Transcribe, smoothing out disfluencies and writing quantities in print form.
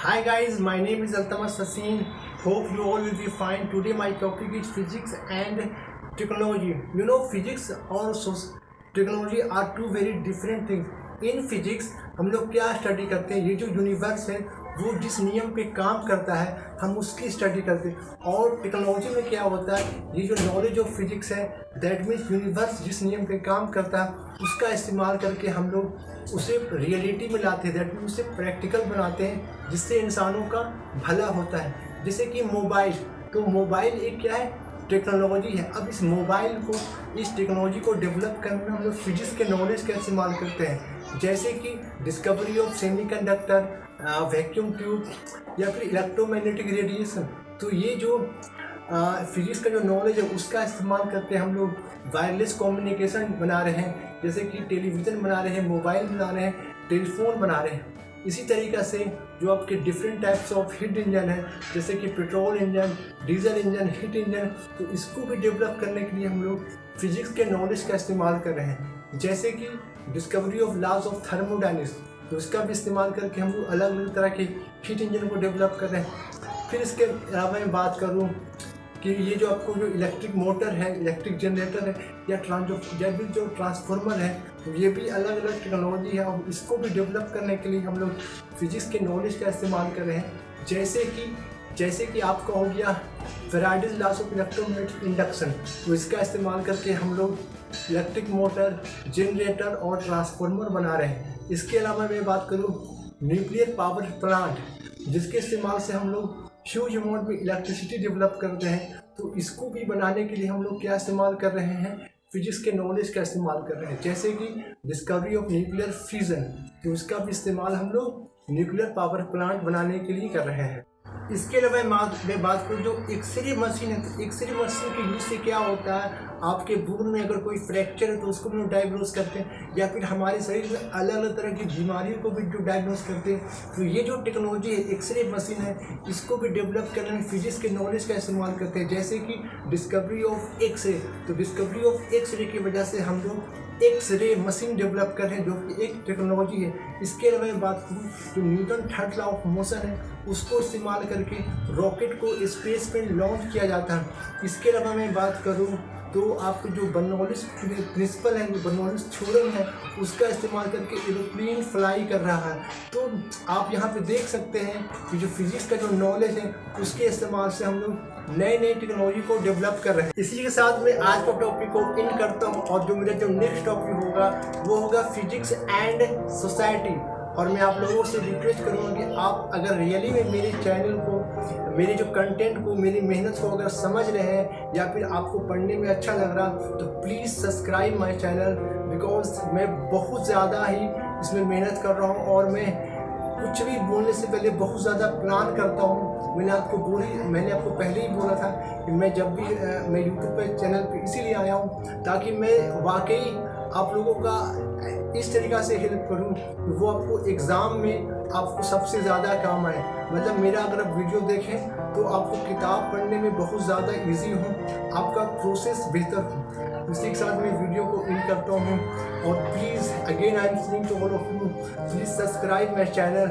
Hi guys, my name is Altamas Sassin. Hope you all will be fine. Today my topic is physics and technology. You know, physics और technology are two very different things. In physics हम लोग क्या study करते हैं, ये जो universe है वो जिस नियम पे काम करता है हम उसकी स्टडी करते हैं। और टेक्नोलॉजी में क्या होता है, ये जो नॉलेज ऑफ फिजिक्स है दैट मीन्स यूनिवर्स जिस नियम पे काम करता है उसका इस्तेमाल करके हम लोग उसे रियलिटी में लाते हैं, दैट मीन्स उसे प्रैक्टिकल बनाते हैं जिससे इंसानों का भला होता है। जैसे कि मोबाइल, तो मोबाइल एक क्या है, टेक्नोलॉजी है। अब इस मोबाइल को, इस टेक्नोलॉजी को डेवलप करने में हम लोग फिजिक्स के नॉलेज का इस्तेमाल करते हैं, जैसे कि discovery of semiconductor, vacuum tube या फिर इलेक्ट्रोमैग्नेटिक रेडिएशन। तो ये जो फिजिक्स का जो नॉलेज है उसका इस्तेमाल करके हम लोग वायरलेस कम्युनिकेशन बना रहे हैं, जैसे कि टेलीविज़न बना रहे हैं, मोबाइल बना रहे हैं, टेलीफोन बना रहे हैं। इसी तरीक़ा से जो आपके different types of heat engine है, जैसे कि petrol engine, diesel engine, heat engine, तो इसको भी डेवलप करने के लिए हम लोग फिजिक्स के नॉलेज का इस्तेमाल कर रहे हैं। जैसे कि discovery of laws of thermodynamics, तो इसका भी इस्तेमाल करके हम लोग अलग अलग तरह के हीट इंजन को डेवलप कर रहे हैं। फिर इसके अलावा मैं बात करूँ कि ये जो आपको जो इलेक्ट्रिक मोटर है, इलेक्ट्रिक जनरेटर है या जो ट्रांसफार्मर है, तो ये भी अलग अलग टेक्नोलॉजी है और इसको भी डेवलप करने के लिए हम लोग फिजिक्स के नॉलेज का इस्तेमाल कर रहे हैं। जैसे कि आपका हो गया Faraday's loss of electromagnetic induction, तो इसका इस्तेमाल करके हम लोग इलेक्ट्रिक मोटर, जनरेटर और ट्रांसफार्मर बना रहे हैं। इसके अलावा मैं बात करूँ न्यूक्लियर पावर प्लांट, जिसके इस्तेमाल से हम लोग ह्यूज अमाउंट में इलेक्ट्रिसिटी डेवलप करते हैं, तो इसको भी बनाने के लिए हम लोग क्या इस्तेमाल कर रहे हैं, फिजिक्स के नॉलेज का इस्तेमाल कर रहे हैं। जैसे कि डिस्कवरी ऑफ न्यूक्लियर फ्यूजन, तो इसका भी इस्तेमाल हम लोग न्यूक्लियर पावर प्लांट बनाने के लिए कर रहे हैं। इसके अलावा मैं बात करूँ जो एक्सरे मशीन है, तो एक्सरे मशीन के यूज से क्या होता है, आपके बोन में अगर कोई फ्रैक्चर है तो उसको भी डायग्नोस करते हैं, या फिर हमारे शरीर में अलग अलग तरह की बीमारियों को भी जो डायग्नोस करते हैं। तो ये जो टेक्नोलॉजी है, एक्सरे मशीन है, इसको भी डेवलप करने में फिजिक्स के नॉलेज का इस्तेमाल करते हैं। जैसे कि डिस्कवरी ऑफ एक्सरे, तो डिस्कवरी ऑफ एक्सरे की वजह से हम लोग एक्सरे मशीन डेवलप कर रहे हैं, जो कि एक टेक्नोलॉजी है। इसके अलावा मैं बात करूँ जो Newton third law of motion है, उसको इस्तेमाल करके रॉकेट को स्पेस में लॉन्च किया जाता है। इसके अलावा मैं बात करूँ तो आपको जो बर्नौलिस प्रिंसिपल है, जो बर्नौलिस थ्योरम है, उसका इस्तेमाल करके एरोप्लेन फ्लाई कर रहा है। तो आप यहाँ पे देख सकते हैं कि जो फिजिक्स का जो नॉलेज है उसके इस्तेमाल से हम लोग नए नए टेक्नोलॉजी को डेवलप कर रहे हैं। इसी के साथ मैं आज का टॉपिक को एंड करता हूँ, और जो मेरा जो नेक्स्ट टॉपिक होगा वो होगा फिजिक्स एंड सोसाइटी। और मैं आप लोगों से रिक्वेस्ट करूँगा कि आप अगर रियली में मेरे चैनल को, मेरे जो कंटेंट को, मेरी मेहनत को अगर समझ रहे हैं या फिर आपको पढ़ने में अच्छा लग रहा, तो please subscribe my channel, because मैं बहुत ज़्यादा ही इसमें मेहनत कर रहा हूँ और मैं कुछ भी बोलने से पहले बहुत ज़्यादा प्लान करता हूँ। मैंने आपको पहले ही बोला था कि मैं जब भी मैं यूट्यूब पे चैनल पे इसीलिए आया हूँ ताकि मैं वाकई आप लोगों का इस तरीक़ा से हेल्प करूं कि वो आपको एग्ज़ाम में आपको सबसे ज़्यादा काम आए। मतलब मेरा अगर आप वीडियो देखें तो आपको किताब पढ़ने में बहुत ज़्यादा इजी हो, आपका प्रोसेस बेहतर हो। इसी के साथ मैं वीडियो को एंड करता हूँ, और please again I am saying to all of you, please subscribe my channel.